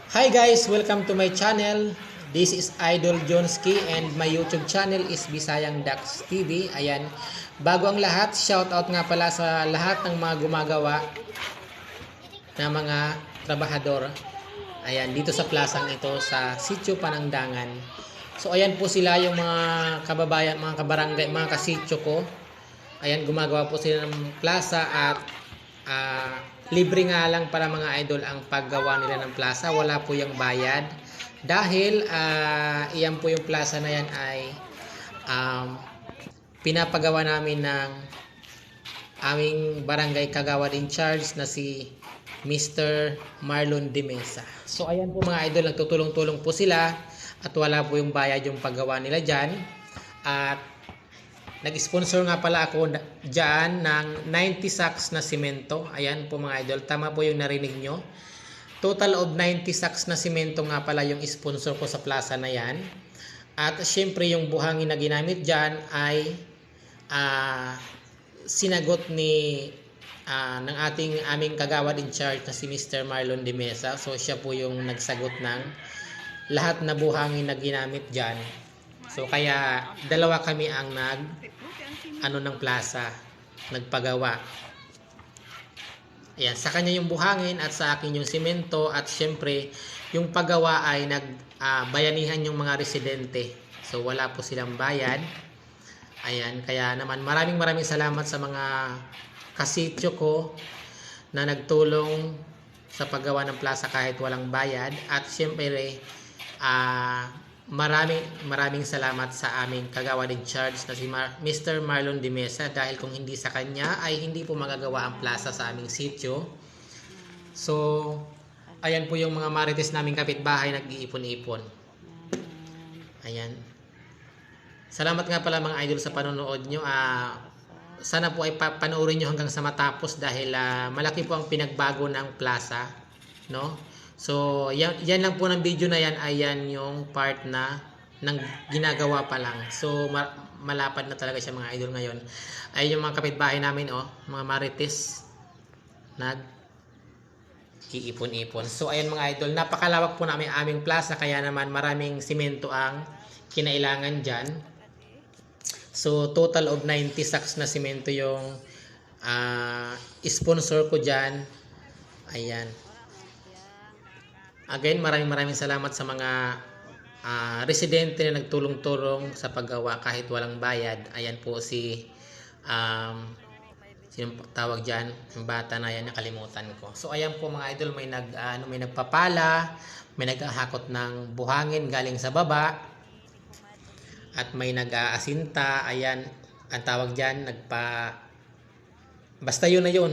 Hi guys, welcome to my channel. This is Idol Jonski and my YouTube channel is Bisayang Dax TV. Ayan, bago ang lahat, shoutout nga pala sa lahat ng mga gumagawa na mga trabahador. Ayan, dito sa plasang ito sa Sitio Panangdangan. So ayan po sila yung mga kababayan, mga kabarangay, mga kasityo ko. Ayan, gumagawa po sila ng plaza at libre nga lang para mga idol ang paggawa nila ng plaza. Wala po yung bayad. Dahil iyan po yung plaza na yan ay pinapagawa namin ng aming barangay kagawad in charge na si Mr. Marlon de Mesa. So ayan po mga idol, nagtutulong-tulong po sila at wala po yung bayad yung paggawa nila dyan. At nag-sponsor nga pala ako dyan ng 90 sacks na simento. Ayan po mga idol, tama po yung narinig nyo. Total of 90 sacks na simento nga pala yung sponsor ko sa plaza na yan. At syempre yung buhangin na ginamit dyan ay sinagot ng aming kagawad in charge na si Mr. Marlon de Mesa. So siya po yung nagsagot ng lahat na buhangin na ginamit dyan. So kaya dalawa kami ang ng plaza, nagpagawa. Ayan, sa kanya yung buhangin at sa akin yung simento at syempre yung paggawa ay bayanihan yung mga residente. So wala po silang bayad. Ayan, kaya naman maraming salamat sa mga kasityo ko na nagtulong sa paggawa ng plaza kahit walang bayad. At syempre maraming salamat sa aming kagawad in charge na si Mr. Marlon de Mesa, dahil kung hindi sa kanya ay hindi po magagawa ang plaza sa aming sitio. So ayan po yung mga marites naming kapitbahay nag-iipon-ipon. Ayan, salamat nga pala mga idol sa panonood nyo. Sana po ay panoorin nyo hanggang sa matapos dahil malaki po ang pinagbago ng plaza, no? So, yan lang po ng video na yan ay yan yung part na ng ginagawa pa lang. So, malapad na talaga siya mga idol ngayon. Ay yung mga kapitbahay namin, mga marites nag-iipon-ipon. So, ayan mga idol, napakalawak po namin aming plaza, kaya naman maraming simento ang kinailangan dyan. So, total of 90 sacks na simento yung sponsor ko dyan. Ayan. Again, maraming salamat sa mga residente na nagtulong-tulong sa paggawa kahit walang bayad. Ayan po sinong tawag dyan? Yung bata na yan, nakalimutan ko. So ayan po mga idol, may nagpapala, may naghahakot ng buhangin galing sa baba, at may nag-aasinta. Ayan, ang tawag dyan, basta yun na yun.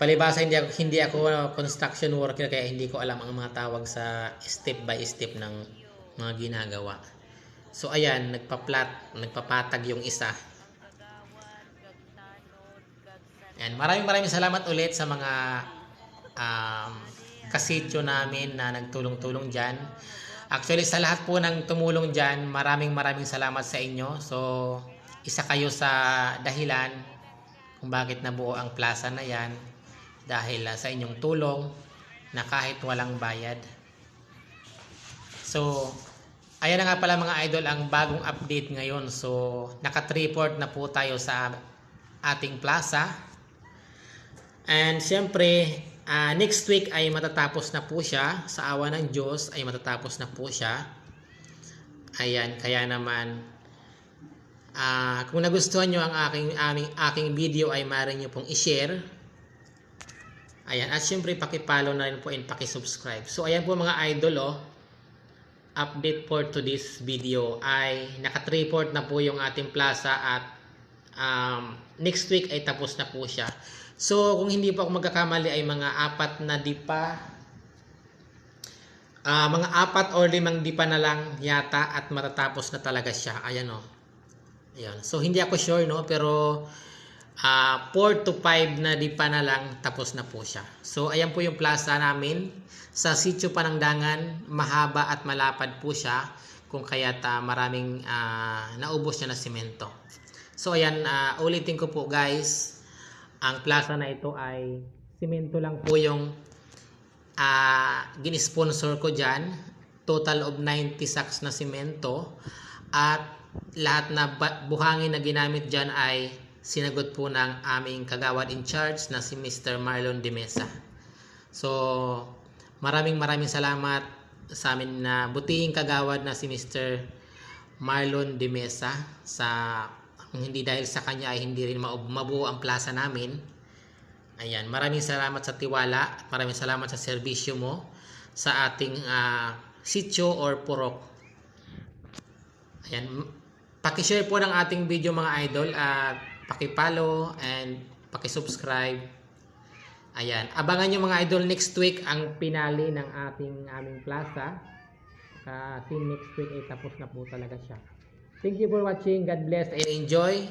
Palibasa hindi ako construction worker, kaya hindi ko alam ang mga tawag sa step by step ng mga ginagawa. So ayan, nagpapatag yung isa. Ayan, maraming salamat ulit sa mga kasityo namin na nagtulong-tulong dyan. Actually, sa lahat po ng tumulong dyan, maraming salamat sa inyo. So isa kayo sa dahilan kung bakit nabuo ang plaza na yan, dahil sa inyong tulong na kahit walang bayad. So ayan na nga pala mga idol ang bagong update ngayon. So naka-report na po tayo sa ating plaza. And syempre next week ay matatapos na po siya. Sa awa ng Diyos ay matatapos na po siya. Ayan, kaya naman kung nagustuhan nyo ang aking video ay maaari nyo pong i-share. Ayan, at syempre paki-follow na rin po and paki-subscribe. So ayan po mga idol, update for to this video ay naka-report na po yung ating plaza at next week ay tapos na po siya. So kung hindi po ako magkakamali ay mga 4 or 5 dipa na lang yata at matatapos na talaga siya. Ayan Ayan. So hindi ako sure pero 4 to 5 na dipa na lang tapos na po siya. So ayan po yung plaza namin sa Sitio Panangdangan. Mahaba at malapad po siya, kung kaya't maraming naubos niya na simento. So ayan, ulitin ko po guys, ang plaza na ito ay simento lang po yung gin-sponsor ko dyan. Total of 90 sacks na simento. At lahat na buhangin na ginamit dyan ay sinagot po ng aming kagawad in charge na si Mr. Marlon de Mesa. So, maraming salamat sa amin na butihing kagawad na si Mr. Marlon de Mesa. Hindi dahil sa kanya ay hindi rin mabuo ang plaza namin. Ayan, maraming salamat sa tiwala, maraming salamat sa serbisyo mo sa ating sitio or purok. Ayan, paki-share po ng ating video mga idol at paki-follow and paki-subscribe. Ayan, abangan nyo mga idol next week ang pinali ng aming plaza. Kasi next week ay tapos na po talaga siya. Thank you for watching. God bless and enjoy.